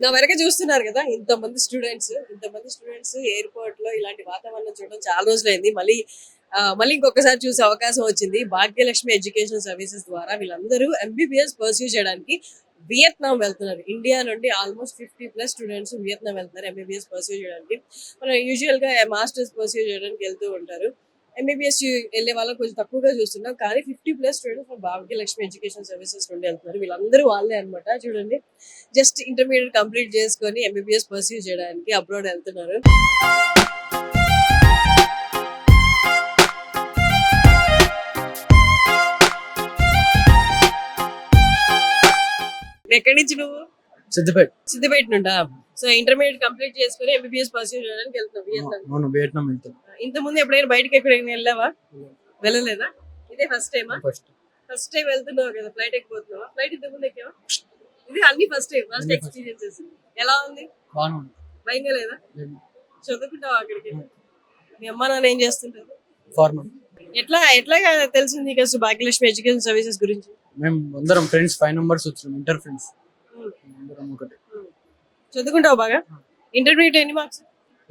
నా వరకే చూస్తున్నారు కదా ఇంతమంది స్టూడెంట్స్ ఎయిర్పోర్ట్ లో ఇలాంటి వాతావరణం చూడడం చాలా రోజులైంది. మళ్ళీ ఇంకొకసారి చూసే అవకాశం వచ్చింది. భాగ్యలక్ష్మి ఎడ్యుకేషన్ సర్వీసెస్ ద్వారా వీళ్ళందరూ ఎంబీబీఎస్ పర్సూ చేయడానికి వియత్నాం వెళ్తున్నారు. ఇండియా నుండి ఆల్మోస్ట్ 50+ స్టూడెంట్స్ వియత్నాం వెళ్తున్నారు ఎంబీబీఎస్ పర్సూ చేయడానికి. మనం యూజువల్ గా మాస్టర్స్ పర్సూ చేయడానికి వెళ్తూ ఉంటారు. ఎంబీబీఎస్ వెళ్ళే వాళ్ళని కొంచెం తక్కువగా చూస్తున్నాం, కానీ 50+ స్టూడెంట్స్ భాగ్యలక్ష్మి ఎడ్యుకేషన్ సర్వీసెస్ నుండి వెళ్తున్నారు. వీళ్ళందరూ వాళ్ళే అన్నమాట. చూడండి, జస్ట్ ఇంటర్మీడియట్ కంప్లీట్ చేసుకొని ఎంబీబీఎస్ పర్సూ చేయడానికి అబ్రాడ్ వెళ్తున్నారు. ఎక్కడి నుంచి నువ్వు? సిద్దిపేట నుండా? సో ఇంటర్మీడియట్ కంప్లీట్ చేసుకుని ఎంబీబీఎస్ పర్సూ చేయడానికి వెళ్తున్నావు వియత్నాం. ఇంత ముందు ఎప్పుడైనా బయటకి ఎక్కడైనా వెళ్ళావా? వెళ్ళలేదా? ఇదే ఫస్ట్ టైమా? ఫస్ట్ టైం వెళ్తున్నావు కదా, ఫ్లైట్ ఎక్కిపోతున్నావా? ఫ్లైట్ ఇంత ముందు ఎక్కావా? ఇది అన్ని ఫస్ట్ టైం, ఫస్ట్ ఎక్స్పీరియన్సెస్. ఎలా ఉంది? భయంగా లేదా? చదువుకుంటావా అక్కడికి? మీ అమ్మ నాన్న ఏం చేస్తుంటారు? ఎట్లా ఎట్లా తెలిసింది నీకు అసలు భాగ్యలక్ష్మి ఎడ్యుకేషన్ సర్వీసెస్ గురించి? మేము అందరం ఫ్రెండ్స్ 5 మెంబర్స్ వచ్చాం, ఇంటర్ ఫ్రెండ్స్ అందరం ఒకటి. చదువుకుంటావు బాగా? ఇంటర్మీడియట్ ఎన్ని మార్క్స్?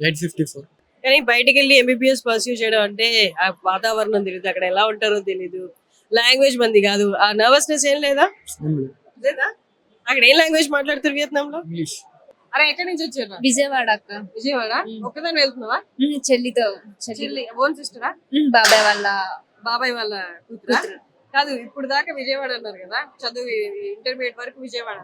854. కానీ బయటికి వెళ్ళి ఎంబీబీఎస్ పర్సూ చేయడం అంటే ఆ వాతావరణం తెలియదు, అక్కడ ఎలా ఉంటారో తెలీదు, లాంగ్వేజ్ మంది కాదు, ఆ నర్వస్నెస్ ఏం లేదా? లేదా? అక్కడ ఏం లాంగ్వేజ్ మాట్లాడుతారు వియత్నాం లో? ఇంగ్లీష్. అరే ఎక్కడి నుంచి వచ్చారు? విజయవాడ అక్క. విజయవాడ. ఒక్కదాని వెళ్తున్నావా? చెల్లితో. చెల్లి ఓన్ సిస్టరా? బాబాయ్ వాళ్ళ కూతురా? కాదు, ఇప్పుడు దాకా విజయవాడ అన్నారు కదా, చదువు ఇంటర్మీడియట్ వరకు విజయవాడ.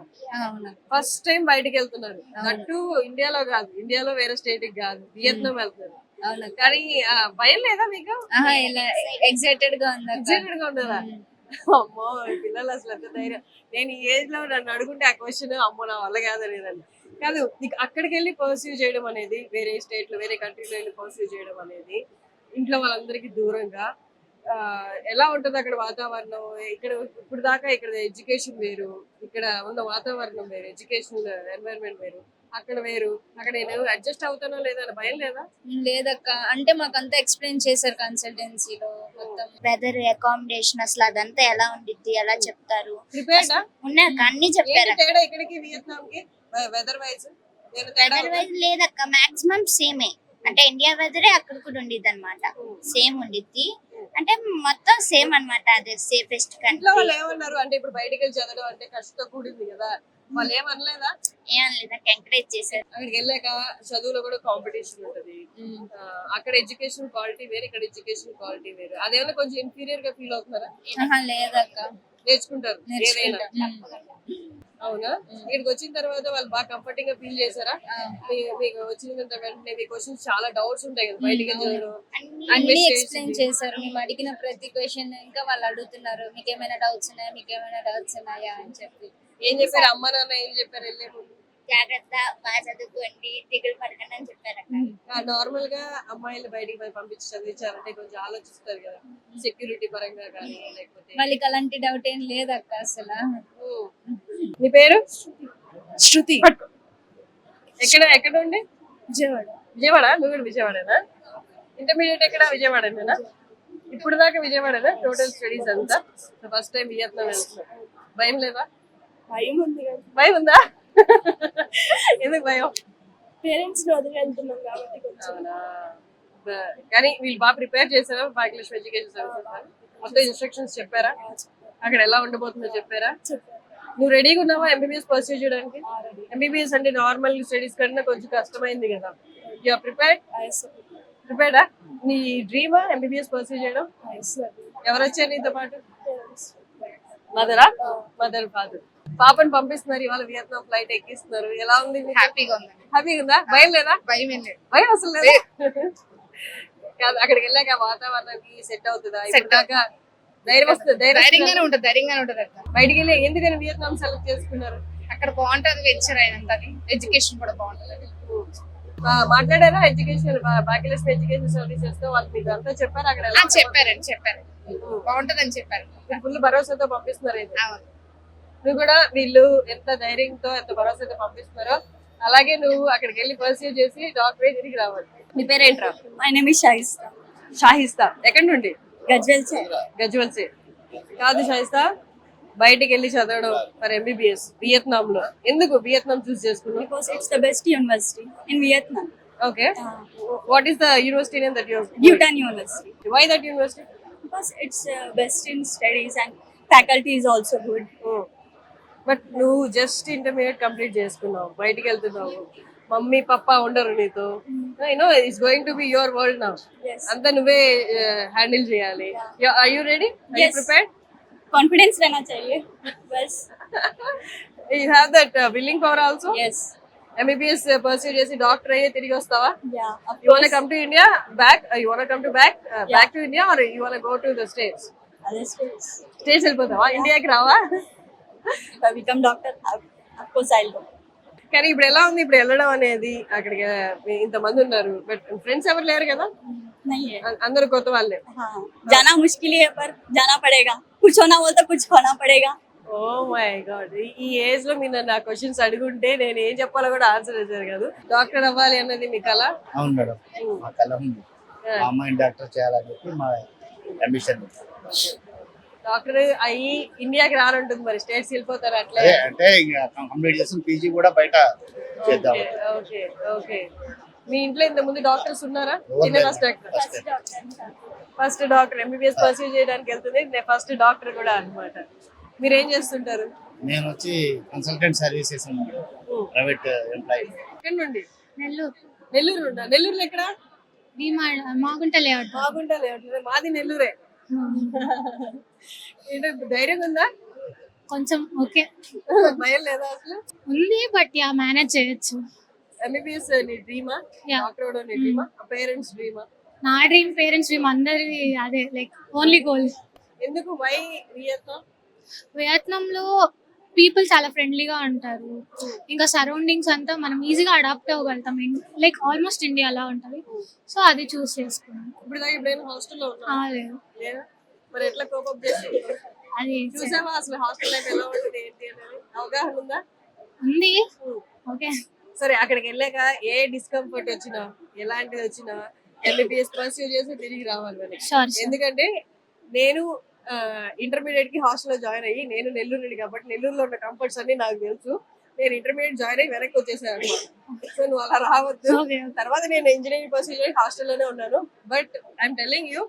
ఫస్ట్ టైం బయటికి వెళ్తున్నారు, అటు ఇండియాలో కాదు, ఇండియాలో వేరే స్టేట్ కి కాదు, వియత్నాం వెళ్తున్నారు. కానీ భయం లేదా మీకు? ఎక్సైటెడ్ గా ఉండదా? అమ్మో, పిల్లలు అసలు ఎంత ధైర్యం. నేను ఈ ఏజ్ లో నన్ను అడుగుంటే ఆ క్వశ్చన్ అమ్మో నా వల్ల కాదనేదాన్ని. కాదు, నీకు అక్కడికి వెళ్ళి పర్సూ చేయడం అనేది, వేరే స్టేట్ లో వేరే కంట్రీలో వెళ్ళి పర్సూ చేయడం అనేది ఇంట్లో వాళ్ళందరికీ దూరంగా ఎలా ఉంటది అక్కడ వాతావరణం? ఇక్కడ ఇప్పుడు దాకా ఇక్కడ ఎడ్యుకేషన్ వేరు, ఇక్కడ ఉన్న వాతావరణం వేరు, ఎడ్యుకేషన్ ఎన్వైరన్మెంట్ వేరు, అక్కడ వేరు. అక్కడ నేను అడ్జస్ట్ అవుతానో లేదా భయం లేదా? లేదక్క, అంటే మాకంతా ఎక్స్ప్లెయిన్ చేశారు కన్సల్టెన్సీలో. మొత్తం వెదర్, అకామిడేషన్ అసలు అదంతా ఎలా ఉండిద్ది, ఎలా చెప్తారు, ప్రిపేర్డా ఉన్నాక అన్ని చెప్పారు. తేడా ఇక్కడికి వియత్నాం కి వెదర్ వైజ్ లేదక్క, మాక్సిమం సేమే. అంటే ఇండియా వెదరే అక్కడ కూడా ఉండిద్ది అనమాట, సేమ్ ఉండిద్ది. అంటే మొత్తం సేమ్ అన్నమాట. అదే సేఫెస్ట్ కంట్రీ. వాళ్ళు ఏమన్నారు అంటే, ఇప్పుడు బయటికి వెళ్ళి చదవడం అంటే కష్టంతో కూడింది కదా, వాళ్ళు ఏమనలేదా? ఏం లేదా, ఎంకరేజ్ చేశారు. అక్కడికి వెళ్ళాక చదువులో కూడా కాంపిటీషన్ ఉంటది, అక్కడ ఎడ్యుకేషన్ క్వాలిటీ వేరు, ఇక్కడ ఎడ్యుకేషన్ క్వాలిటీ వేరు. అదేమైనా కొంచెం ఇన్ఫీరియర్ గా ఫీల్ అవుతున్నారా? లేదక్క, నేర్చుకుంటారు ఏదైనా. అవునా? ఇక్కడికి వచ్చిన తర్వాత వాళ్ళు బాగా కంఫర్టింగ్ గా ఫీల్ చేశారా? మీకు వచ్చిన వెంటనే మీ క్వశ్చన్స్ చాలా డౌట్స్ ఉంటాయి కదా, బయటికి అన్ని ఎక్స్ప్లెయిన్ చేశారు. మేము అడిగిన ప్రతి క్వశ్చన్ ఇంకా వాళ్ళు అడుగుతున్నారు, మీకేమైనా డౌట్స్ ఉన్నాయా అని చెప్పి. ఏం చెప్పారు అమ్మ నాన్న? ఏం చెప్పారు వెళ్ళే ముందు? జాగ్రత్త, బాగా చదువుకోండి, దిగులు పడకండి అని చెప్పారు. నార్మల్ గా అమ్మాయిలు బయటికి పంపించి చదివించాలంటే కొంచెం ఆలోచిస్తారు కదా, సెక్యూరిటీ పరంగా కానీ లేకపోతే. వాళ్ళకి అలాంటి డౌట్ ఏం లేదక్క అసలు. నీ పేరు? శృతి. ఎక్కడ ఉండి? విజయవాడ. నువ్వు కూడా విజయవాడేనా? ఇంటర్మీడియట్ ఎక్కడ? విజయవాడనేనా? ఇప్పుడు దాకా విజయవాడేనా టోటల్ స్టడీస్ అంతా? ఫస్ట్ టైం వియత్నాం వెళ్తున్నా. భయం లేదా? భయం ఉందా? ఎందుకు భయం? పేరెంట్స్ వదిలి వెళ్తున్నాం కాబట్టి. కానీ వీళ్ళు బాగా ప్రిపేర్ చేశారా భాగ్యలక్ష్మి ఎడ్యుకేషన్ సర్వీసెస్? మొత్తం ఇన్స్ట్రక్షన్స్ చెప్పారా? అక్కడ ఎలా ఉండబోతుందో చెప్పారా? నువ్వు రెడీగా ఉన్నావా ఎంబీబీఎస్ పర్సూ చేయడానికి? ఎంబీబీఎస్ అంటే నార్మల్ స్టడీస్ కన్నా కొంచెం కష్టమైంది కదా, యు ఆర్ ప్రిపేర్డా? నీ డ్రీమా ఎంబీబీఎస్ పర్సూ చేయడం? ఎవరు వచ్చారు నీతో పాటు? Mother father. పాపని పంపిస్తున్నారు ఇవాళ, వియత్నాం ఫ్లైట్ ఎక్కిస్తున్నారు. ఎలా ఉంది? హ్యాపీగా ఉందా? భయం లేదా? భయం అసలు లేదా? కాదు, అక్కడికి వెళ్ళాక వాతావరణానికి సెట్ అవుతుందా? ధైర్యం వస్తుంది? ధైర్యంగానే ఉంటది బయటికి వెళ్ళి ఎందుకని వియత్నాం సెలెక్ట్ చేసుకున్నారు? అక్కడ బాగుంటది, వెచ్చర్ అయినంతది, ఎడ్యుకేషన్ కూడా బాగుంటది. మాట్లాడారా ఎడ్యుకేషన్ భాగ్యలక్ష్మి ఎడ్యుకేషన్ సర్వీసెస్ తో? వాళ్ళు మీకు అంతా చెప్పారు అక్కడ? చెప్పారు బాగుంటదని చెప్పారు. ఫుల్ భరోసాతో పంపిస్తున్నారు. నువ్వు కూడా వీళ్ళు ఎంత ధైర్యంతో ఎంత భరోసాతో పంపిస్తున్నారో అలాగే నువ్వు అక్కడికి వెళ్ళి పర్సూ చేసి డాక్టరేట్ తిరిగి రావాలి. నీ పేరేంట్రా? My name is Shahista. ఎక్కడి నుండి? గజ్వెల్ కాదు షాహిస్తా, బయటికి వెళ్ళి చదవడం ఫర్ ఎంబీబీఎస్ వియత్నాం లో. ఎందుకు వియత్నాం చూస్ చేసుకున్నావు? Because it's the best university in Vietnam. Okay, what is the university name that you Bhutan University. Why that university? Because it's best in studies and faculty is also good. But నువ్వు just intermediate complete చేసుకున్నావు, బయటికి వెళ్తున్నావు, mummy papa ఉండరు నీతో. No it's going to be your world now. Yes. అంతా నువ్వే handle చేయాలి. Are you ready? Are you Yes. Prepared? Confidence रहना चाहिए. बस. You have that willing power also. Yes. MBBS pursue చేసి డాక్టర్ అయ్యి తిరిగి వస్తావా? Yeah. Of You wanna course. come to India back? You wanna come to back to India, or you wanna go to the States? Other states. States వెళ్ళిపోతావా? ఇండియాకి రావా? If I become doctor, of course I'll go. కానీ ఇప్పుడు ఎలా ఉంది ఇప్పుడు వెళ్ళడం అనేది? అక్కడికి ఇంతమంది ఉన్నారు, బట్ ఫ్రెండ్స్ ఎవరు లేరు కదా, नहीं है. అందరూ కొత్త వాళ్ళే. हाँ. जाना मुश्किल ही है पर जाना पड़ेगा. कुछ होना बोलता कुछ खोना पड़ेगा. ఓ మై గాడ్, ఈ ఏజ్ లో మీరు నన్ను ఆ క్వశ్చన్స్ అడుగుంటే నేను ఏం చెప్పాలో కూడా ఆన్సర్ చేశారు కదా. డాక్టర్ అవ్వాలి అన్నది మీ కల? అవును మేడం, మా కళ ఉంది. మా అమ్మాయిని డాక్టర్ చేయాలని చెప్పి మా అంబిషన్. డాక్టర్ అయ్యి ఇండియాకి రానుంటుంది, మరి స్టేట్స్ వెళ్ళిపోతారు అట్లే? అదే అంటే ఇంకా కంప్లీట్ చేసి పీజీ కూడా బయట చేద్దాం. Okay okay. మీ ఇంట్లో ఇంత ముందు డాక్టర్స్ ఉన్నారా? ఎవరు చిన్న లేరు. Doctor, first doctor MBBS pursue చేయడానికి వెళ్తుంది, నేను ఫస్ట్ డాక్టర్ కూడా అన్నమాట. మీరు ఏం చేస్తుంటారు? నేను వచ్చి కన్సల్టెంట్ సర్వీసెస్ ప్రైవేట్ ఎంప్లాయీ. ఎక్కడి నుండి? నెల్లూరు నెల్లూరు నుండా? నెల్లూరులో ఎక్కడ? మాగుంట లేఅవుట్. బాగుంటా లేదు, మాది నెల్లూరే. ఏంటో ధైర్యం ఉందా? కొంచెం ఓకే భయం లేదా అసలు? ఉంది, బట్ యా మేనేజ్ చేయొచ్చు. ఎంబీబీఎస్ నీ డ్రీమా? Yeah. డాక్టర్ అవడం నీ డ్రీమా? పేరెంట్స్ డ్రీమా? నా డ్రీమ్, పేరెంట్స్ డ్రీమ్, అందరి అదే లైక్ ఓన్లీ గోల్. ఎందుకు వై వియత్నాం? వియత్నాంలో పీపుల్ చాలా ఫ్రెండ్లీగా ఉంటారు, ఇంకా సరౌండింగ్స్ అంతా మనం ఈజీగా అడాప్ట్ అవ్వగలుగుతాం, లైక్ ఆల్మోస్ట్ ఇండియాలా ఉంటుంది. సో అది చూస్ చేసుకున్నాం. ఇప్పుడు దాకా ఎప్పుడైనా హాస్టల్లో ఉన్నా? లేదు, లేదా? మరి ఎట్లా కోపం చేసి అది చూసావా అసలు హాస్టల్ లైఫ్ ఎలా ఉంటుంది ఏంటి అనేది అవగాహన ఉందా? ఉంది. ఓకే, సరే, అక్కడికి వెళ్ళాక ఏ డిస్కంఫర్ట్ వచ్చినా, ఎలాంటిది వచ్చినా ఎంబీబీఎస్ పర్సూ చేసి తిరిగి రావాలి మరి. షూర్. ఎందుకంటే నేను ఇంటర్మీడియట్ కి హాస్టల్లో జాయిన్ అయ్యి, నేను నెల్లూరు నుండి కాబట్టి నెల్లూరులో ఉన్న కంఫర్ట్స్ అన్ని నాకు తెలుసు. నేను ఇంటర్మీడియట్ జాయిన్ అయ్యి వెనక్కి వచ్చేసాను అనమాట. సో నువ్వు అలా రావద్దు. ఓకే. తర్వాత నేను ఇంజనీరింగ్ పర్సూ చేసి హాస్టల్లోనే ఉన్నాను. But I'm telling you,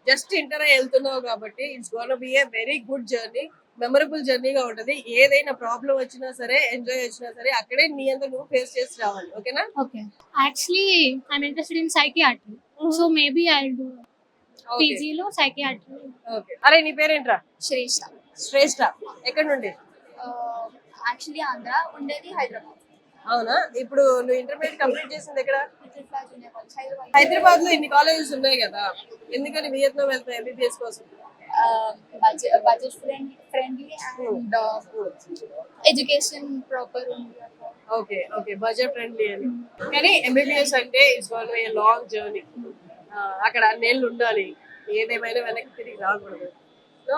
just inter అయ్యి వెళ్తున్నావు కాబట్టి it's gonna be a very good journey, memorable జర్నీగా ఉంటది. ఏదైనా ప్రాబ్లం వచ్చినా సరే, ఎంజాయ్ వచ్చినా సరే, అక్కడే నీ అంతా నువ్వు ఫేస్ చేసి రావాలి. ఓకేనా? Okay. Actually I'm interested in psychiatry, so maybe I will do పీజీలో సైకియాట్రీ. ఓకే. అరే నీ పేరేంట్రా? శ్రేష్ఠ. శ్రేష్ఠ. ఎక్కడి నుండి? యాక్చువల్లీ ఆంధ్ర, ఉండేది హైదరాబాద్. అవునా? ఇప్పుడు నువ్వు ఇంటర్మీడియట్ కంప్లీట్ చేసింది ఎక్కడ? హైదరాబాద్ లో ఇన్ని కాలేజెస్ ఉన్నాయి కదా, ఎందుకని వియత్నాం వెళ్తావు ఎంబీబీఎస్ కోసం? Budget friendly and education proper ఉంది. ఓకే ఓకే, బడ్జెట్ ఫ్రెండ్లీ అని. కానీ ఎంబీబీఎస్ అంటే it's gonna be a long journey. అక్కడ అన్నేళ్ళు ఉండాలి, ఏదేమైనా వెనక్కి తిరిగి రాకూడదు. సో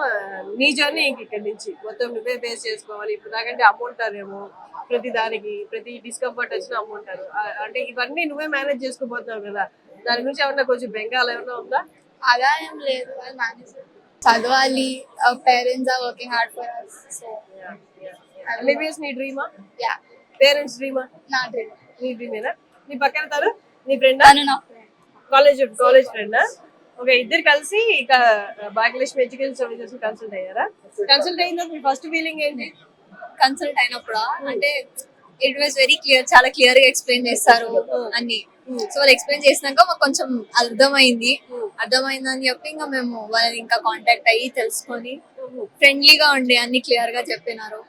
నీ జర్నీ ఇంక ఇక్కడి నుంచి మొత్తం నువ్వే ఫేస్ చేసుకోవాలి. ఇప్పుడు దాకంటే అమ్ముంటారేమో, ప్రతి దానికి ప్రతి డిస్కంఫర్ట్ వచ్చినా అమ్ముంటారు. అంటే ఇవన్నీ నువ్వే మేనేజ్ చేసుకోబోతున్నావు కదా, దాని గురించి ఏమన్నా కొంచెం బెంగాల్ ఏమన్నా ఉందా? అలా ఏం లేదు, అది మేనేజ్ చదవాలి. Parents are working hard for us, so MBBS నీ డ్రీమా? Yeah, parents డ్రీమా? నా డ్రీమ్. నీ డ్రీమేనా? నీ పక్కన తారు నీ ఫ్రెండ్? తను నా ఫ్రెండ్. College friend. ఓకే, ఇద్దరు కలిసి ఇక భాగ్యలక్ష్మి ఎడ్యుకేషన్ సర్వీసెస్ కన్సల్ట్ అయ్యారా? కన్సల్ట్ అయిన మీ ఫస్ట్ ఫీలింగ్ ఏంటి? కన్సల్ట్ అయినప్పుడు అంటే ఇట్ వాస్ వెరీ క్లియర్, చాలా క్లియర్ గా ఎక్స్ప్లెయిన్ చేస్తారు అన్ని. సో వాళ్ళు ఎక్స్ప్లెయిన్ చేసినాక మాకు కొంచెం అర్థమైందని చెప్పి ఇంకా మేము వాళ్ళని ఇంకా కాంటాక్ట్ అయ్యి తెలుసుకొని ఫ్రెండ్లీగా ఉండి అన్ని క్లియర్ గా చెప్పినారు.